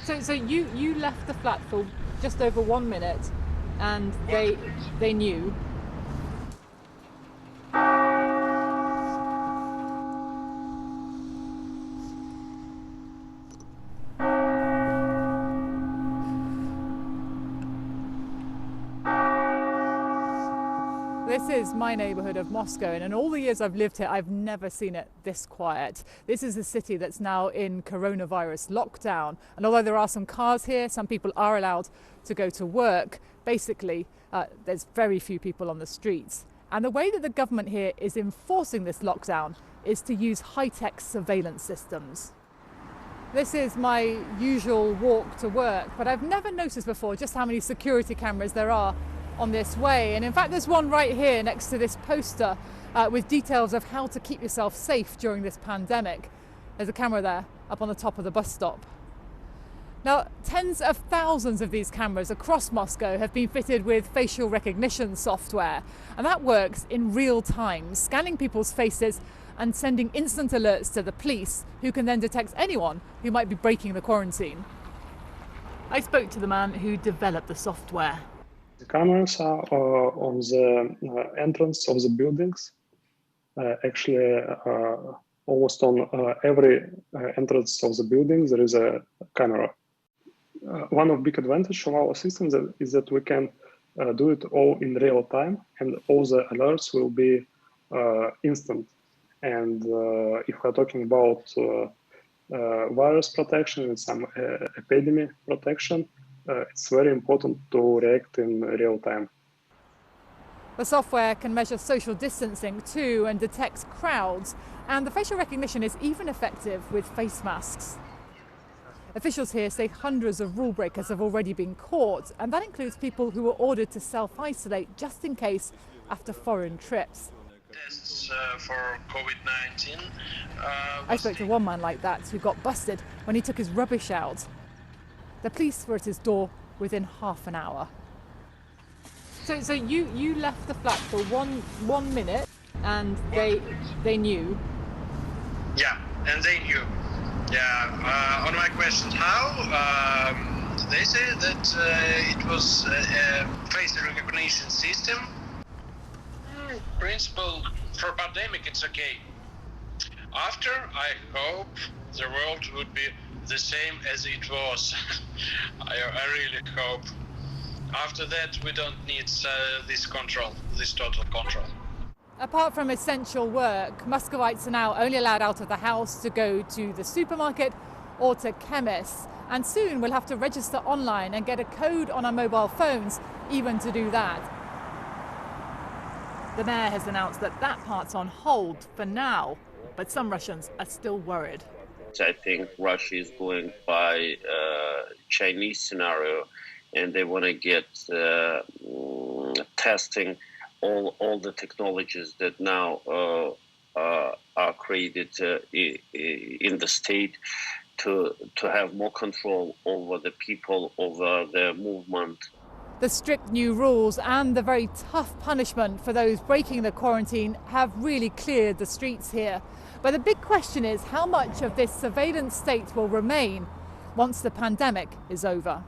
So you left the flat for just over 1 minute, and they knew. This is my neighbourhood of Moscow, and in all the years I've lived here, I've never seen it this quiet. This is a city that's now in coronavirus lockdown, and although there are some cars here, some people are allowed to go to work. Basically, there's very few people on the streets. And the way that the government here is enforcing this lockdown is to use high-tech surveillance systems. This is my usual walk to work, but I've never noticed before just how many security cameras there are on this way. And in fact, there's one right here next to this poster with details of how to keep yourself safe during this pandemic. There's a camera there up on the top of the bus stop. Now, tens of thousands of these cameras across Moscow have been fitted with facial recognition software, and that works in real time, scanning people's faces and sending instant alerts to the police, who can then detect anyone who might be breaking the quarantine. I spoke to the man who developed the software. The cameras are on the entrance of the buildings. Actually, almost on every entrance of the building there is a camera. One of big advantages of our system is that we can do it all in real time, and all the alerts will be instant. And if we're talking about virus protection and some epidemic protection, it's very important to react in real time. The software can measure social distancing too and detects crowds, and the facial recognition is even effective with face masks. Officials here say hundreds of rule breakers have already been caught, and that includes people who were ordered to self-isolate just in case after foreign trips. Tests for COVID-19. I spoke to one man like that who got busted when he took his rubbish out. The police were at his door within half an hour. So you left the flat for one minute, and they knew. Yeah, and they knew. Yeah. On my question, how? They say that it was a face recognition system. Principle for pandemic, it's okay. After, I hope the world would be the same as it was. I really hope. After that, we don't need this control, this total control. Apart from essential work, Muscovites are now only allowed out of the house to go to the supermarket or to chemists. And soon we'll have to register online and get a code on our mobile phones even to do that. The mayor has announced that that part's on hold for now, but some Russians are still worried. I think Russia is going by Chinese scenario, and they want to get testing all the technologies that now are created in the state to have more control over the people, over their movement. The strict new rules and the very tough punishment for those breaking the quarantine have really cleared the streets here. But the big question is how much of this surveillance state will remain once the pandemic is over.